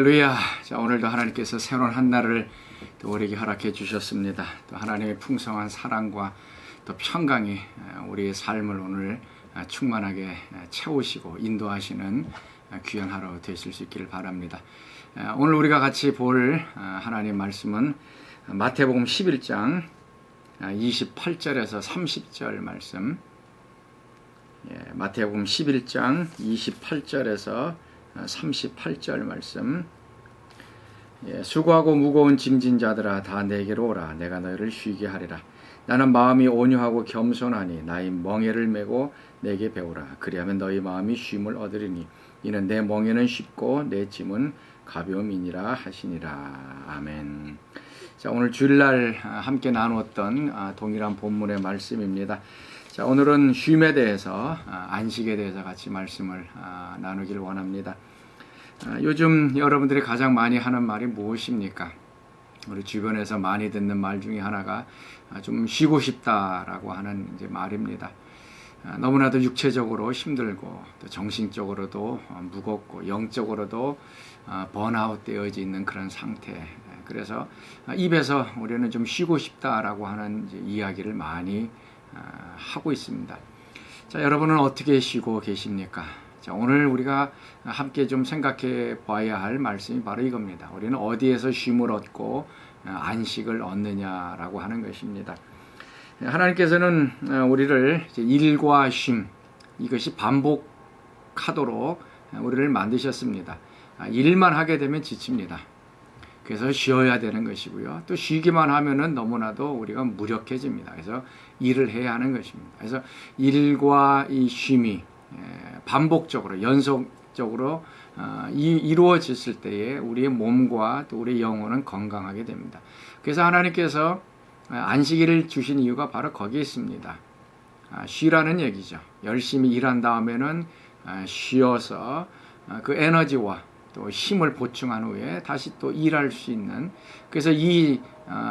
할렐루야. 자, 오늘도 하나님께서 새로운 한 날을 또 우리에게 허락해 주셨습니다. 또 하나님의 풍성한 사랑과 또 평강이 우리의 삶을 오늘 충만하게 채우시고 인도하시는 귀한 하루 되실 수 있기를 바랍니다. 오늘 우리가 같이 볼 하나님 말씀은 마태복음 11장 28절에서 30절 말씀. 마태복음 11장 28절에서 38절 말씀. 수고하고 무거운 짐진 자들아 다 내게로 오라. 내가 너희를 쉬게 하리라. 나는 마음이 온유하고 겸손하니 나의 멍에를 메고 내게 배우라. 그리하면 너희 마음이 쉼을 얻으리니 이는 내 멍에는 쉽고 내 짐은 가벼움이니라 하시니라. 아멘. 자, 오늘 주일날 함께 나누었던 동일한 본문의 말씀입니다. 자, 오늘은 쉼에 대해서 안식에 대해서 같이 말씀을 나누길 원합니다. 요즘 여러분들이 가장 많이 하는 말이 무엇입니까? 우리 주변에서 많이 듣는 말 중에 하나가 좀 쉬고 싶다라고 하는 이제 말입니다. 너무나도 육체적으로 힘들고 또 정신적으로도 무겁고 영적으로도 번아웃 되어져 있는 그런 상태. 그래서 입에서 우리는 좀 쉬고 싶다라고 하는 이제 이야기를 많이 하고 있습니다. 자, 여러분은 어떻게 쉬고 계십니까? 자, 오늘 우리가 함께 좀 생각해 봐야 할 말씀이 바로 이겁니다. 우리는 어디에서 쉼을 얻고 안식을 얻느냐라고 하는 것입니다. 하나님께서는 우리를 일과 쉼, 이것이 반복하도록 우리를 만드셨습니다. 일만 하게 되면 지칩니다. 그래서 쉬어야 되는 것이고요. 또 쉬기만 하면은 너무나도 우리가 무력해집니다. 그래서 일을 해야 하는 것입니다. 그래서 일과 이 쉼이 반복적으로 연속적으로 이루어졌을 때에 우리의 몸과 또 우리의 영혼은 건강하게 됩니다. 그래서 하나님께서 안식일을 주신 이유가 바로 거기에 있습니다. 쉬라는 얘기죠. 열심히 일한 다음에는 쉬어서 그 에너지와 또 힘을 보충한 후에 다시 또 일할 수 있는, 그래서 이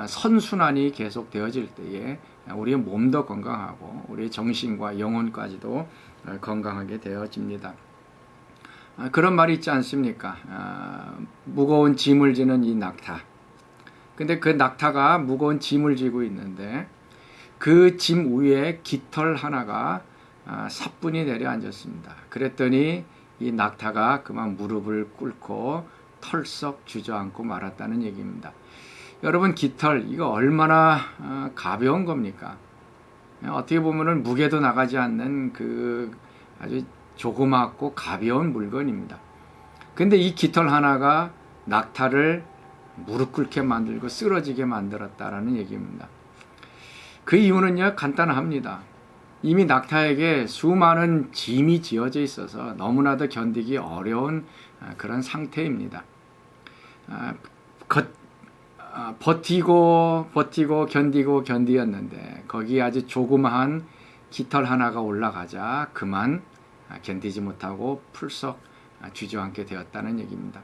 선순환이 계속 되어질 때에 우리의 몸도 건강하고 우리의 정신과 영혼까지도 건강하게 되어집니다. 그런 말이 있지 않습니까? 무거운 짐을 지는 이 낙타. 근데 그 낙타가 무거운 짐을 지고 있는데 그 짐 위에 깃털 하나가 사뿐히 내려앉았습니다. 그랬더니 이 낙타가 그만 무릎을 꿇고 털썩 주저앉고 말았다는 얘기입니다. 여러분, 깃털 이거 얼마나 가벼운 겁니까? 어떻게 보면은 무게도 나가지 않는 그 아주 조그맣고 가벼운 물건입니다. 근데 이 깃털 하나가 낙타를 무릎 꿇게 만들고 쓰러지게 만들었다라는 얘기입니다. 그 이유는요, 간단합니다. 이미 낙타에게 수많은 짐이 지어져 있어서 너무나도 견디기 어려운 그런 상태입니다. 버티고 견디었는데 거기에 아주 조그마한 깃털 하나가 올라가자 그만 견디지 못하고 풀썩 주저앉게 되었다는 얘기입니다.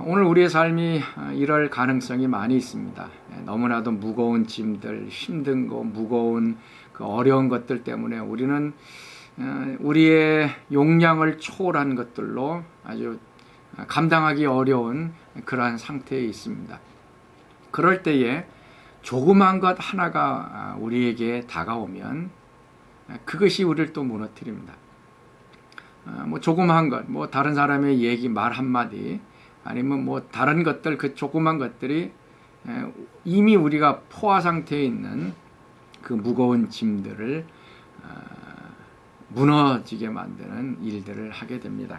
오늘 우리의 삶이 이럴 가능성이 많이 있습니다. 너무나도 무거운 짐들, 힘든 거, 무거운 그 어려운 것들 때문에 우리는 우리의 용량을 초월한 것들로 아주 감당하기 어려운 그러한 상태에 있습니다. 그럴 때에 조그만 것 하나가 우리에게 다가오면 그것이 우리를 또 무너뜨립니다. 뭐 조그만 것, 뭐 다른 사람의 얘기 말 한마디, 아니면 뭐 다른 것들, 그 조그만 것들이 이미 우리가 포화 상태에 있는 그 무거운 짐들을 무너지게 만드는 일들을 하게 됩니다.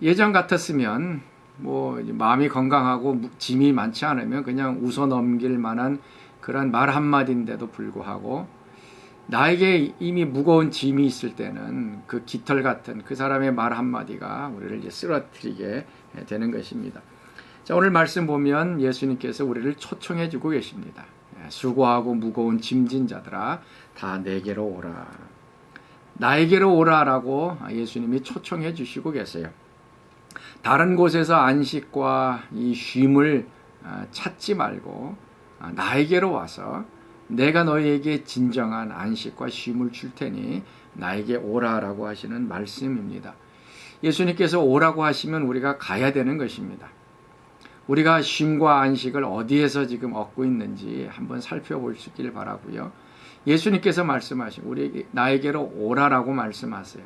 예전 같았으면 뭐 마음이 건강하고 짐이 많지 않으면 그냥 웃어 넘길 만한 그런 말 한마디인데도 불구하고 나에게 이미 무거운 짐이 있을 때는 그 깃털 같은 그 사람의 말 한마디가 우리를 이제 쓰러뜨리게 되는 것입니다. 자, 오늘 말씀 보면 예수님께서 우리를 초청해 주고 계십니다. 수고하고 무거운 짐진 자들아 다 내게로 오라. 나에게로 오라라고 예수님이 초청해 주시고 계세요. 다른 곳에서 안식과 이 쉼을 찾지 말고 나에게로 와서 내가 너희에게 진정한 안식과 쉼을 줄 테니 나에게 오라라고 하시는 말씀입니다. 예수님께서 오라고 하시면 우리가 가야 되는 것입니다. 우리가 쉼과 안식을 어디에서 지금 얻고 있는지 한번 살펴볼 수 있기를 바라고요. 예수님께서 말씀하시고 나에게로 오라라고 말씀하세요.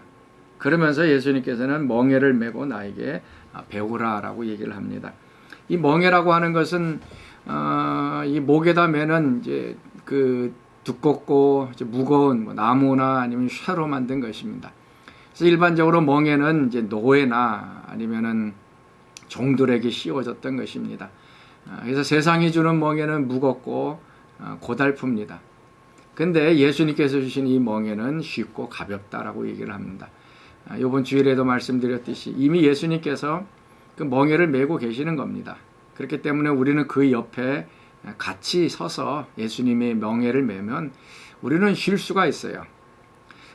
그러면서 예수님께서는 멍에를 메고 나에게 배우라라고 얘기를 합니다. 이 멍에라고 하는 것은 이 목에다 매는 이제 그 두껍고 무거운 나무나 아니면 쇠로 만든 것입니다. 그래서 일반적으로 멍에는 이제 노예나 아니면은 종들에게 씌워졌던 것입니다. 그래서 세상이 주는 멍에는 무겁고 고달픕니다. 근데 예수님께서 주신 이 멍에는 쉽고 가볍다라고 얘기를 합니다. 이번 주일에도 말씀드렸듯이 이미 예수님께서 그 멍에를 메고 계시는 겁니다. 그렇기 때문에 우리는 그 옆에 같이 서서 예수님의 멍에를 메면 우리는 쉴 수가 있어요.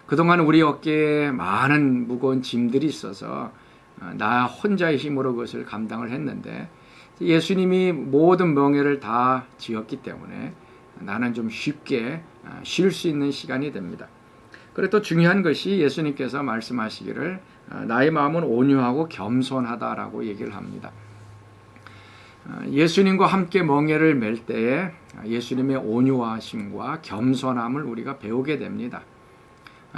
그동안 우리 어깨에 많은 무거운 짐들이 있어서 나 혼자의 힘으로 그것을 감당을 했는데 예수님이 모든 멍에를 다 지었기 때문에 나는 좀 쉽게 쉴 수 있는 시간이 됩니다. 그리고 또 중요한 것이 예수님께서 말씀하시기를 나의 마음은 온유하고 겸손하다라고 얘기를 합니다. 예수님과 함께 멍에를 맬 때에 예수님의 온유하심과 겸손함을 우리가 배우게 됩니다.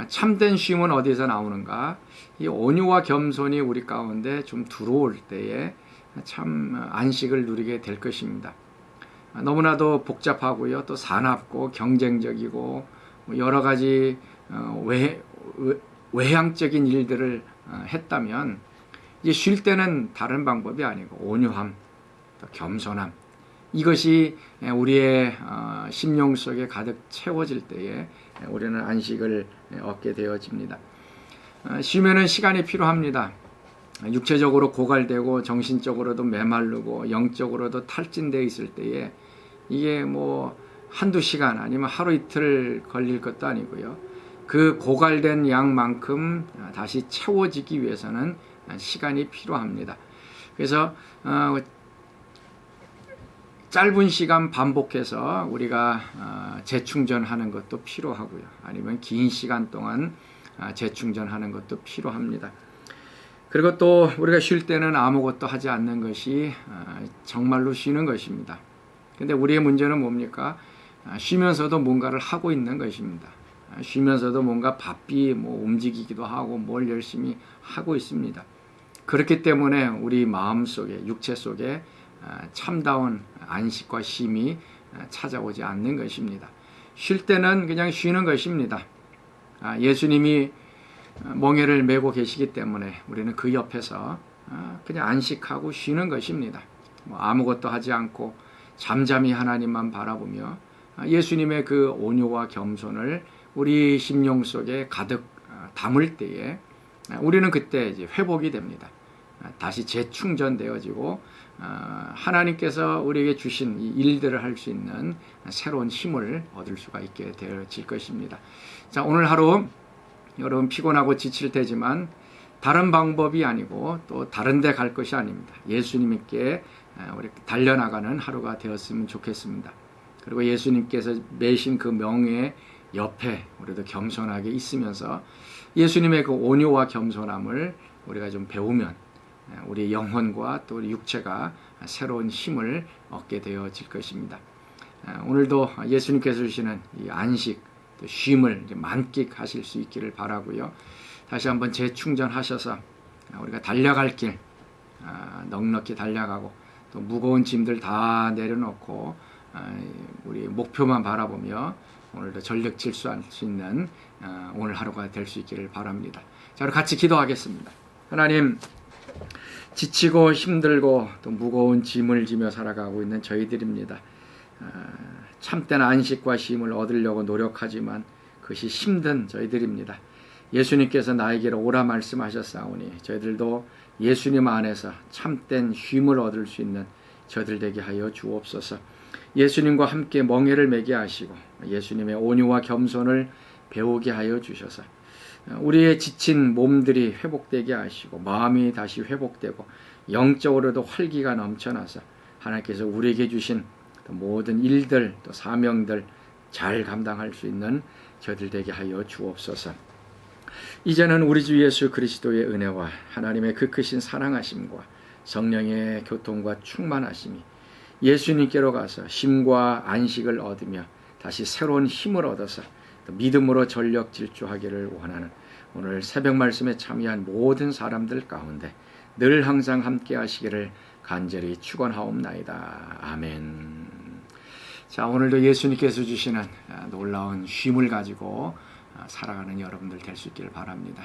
참된 쉼은 어디서 나오는가? 이 온유와 겸손이 우리 가운데 좀 들어올 때에 참 안식을 누리게 될 것입니다. 너무나도 복잡하고요, 또 사납고 경쟁적이고 여러 가지 외향적인 일들을 했다면 이제 쉴 때는 다른 방법이 아니고 온유함, 또 겸손함, 이것이 우리의 심령 속에 가득 채워질 때에 우리는 안식을 얻게 되어집니다. 쉬면은 시간이 필요합니다. 육체적으로 고갈되고 정신적으로도 메마르고 영적으로도 탈진되어 있을 때에 이게 뭐 한두 시간 아니면 하루 이틀 걸릴 것도 아니고요. 그 고갈된 양만큼 다시 채워지기 위해서는 시간이 필요합니다. 그래서 짧은 시간 반복해서 우리가 재충전하는 것도 필요하고요. 아니면 긴 시간 동안 재충전하는 것도 필요합니다. 그리고 또 우리가 쉴 때는 아무것도 하지 않는 것이 정말로 쉬는 것입니다. 근데 우리의 문제는 뭡니까? 쉬면서도 뭔가를 하고 있는 것입니다. 쉬면서도 뭔가 바삐 움직이기도 하고 뭘 열심히 하고 있습니다. 그렇기 때문에 우리 마음 속에, 육체 속에 참다운 안식과 쉼이 찾아오지 않는 것입니다. 쉴 때는 그냥 쉬는 것입니다. 예수님이 멍에를 메고 계시기 때문에 우리는 그 옆에서 그냥 안식하고 쉬는 것입니다. 아무것도 하지 않고 잠잠히 하나님만 바라보며 예수님의 그 온유와 겸손을 우리 심령 속에 가득 담을 때에 우리는 그때 이제 회복이 됩니다. 다시 재충전되어지고 하나님께서 우리에게 주신 이 일들을 할 수 있는 새로운 힘을 얻을 수가 있게 되어질 것입니다. 자, 오늘 하루 여러분 피곤하고 지칠 테지만 다른 방법이 아니고 또 다른 데 갈 것이 아닙니다. 예수님께 우리 달려나가는 하루가 되었으면 좋겠습니다. 그리고 예수님께서 매신 그 명예 옆에 우리도 겸손하게 있으면서 예수님의 그 온유와 겸손함을 우리가 좀 배우면 우리 영혼과 또 우리 육체가 새로운 힘을 얻게 되어질 것입니다. 오늘도 예수님께서 주시는 이 안식, 또 쉼을 만끽하실 수 있기를 바라고요. 다시 한번 재충전하셔서 우리가 달려갈 길 넉넉히 달려가고 또 무거운 짐들 다 내려놓고 우리 목표만 바라보며 오늘도 전력 질주할 수 있는 오늘 하루가 될 수 있기를 바랍니다. 자, 우리 같이 기도하겠습니다. 하나님, 지치고 힘들고 또 무거운 짐을 지며 살아가고 있는 저희들입니다. 참된 안식과 쉼을 얻으려고 노력하지만 그것이 힘든 저희들입니다. 예수님께서 나에게로 오라 말씀하셨사오니 저희들도 예수님 안에서 참된 쉼을 얻을 수 있는 저희들 되게 하여 주옵소서. 예수님과 함께 멍에를 매게 하시고 예수님의 온유와 겸손을 배우게 하여 주셔서 우리의 지친 몸들이 회복되게 하시고 마음이 다시 회복되고 영적으로도 활기가 넘쳐나서 하나님께서 우리에게 주신 모든 일들 또 사명들 잘 감당할 수 있는 저희들 되게 하여 주옵소서. 이제는 우리 주 예수 그리스도의 은혜와 하나님의 그 크신 사랑하심과 성령의 교통과 충만하심이 예수님께로 가서 힘과 안식을 얻으며 다시 새로운 힘을 얻어서 또 믿음으로 전력 질주하기를 원하는 오늘 새벽 말씀에 참여한 모든 사람들 가운데 늘 항상 함께 하시기를 간절히 축원하옵나이다. 아멘. 자, 오늘도 예수님께서 주시는 놀라운 쉼을 가지고 살아가는 여러분들 될 수 있기를 바랍니다.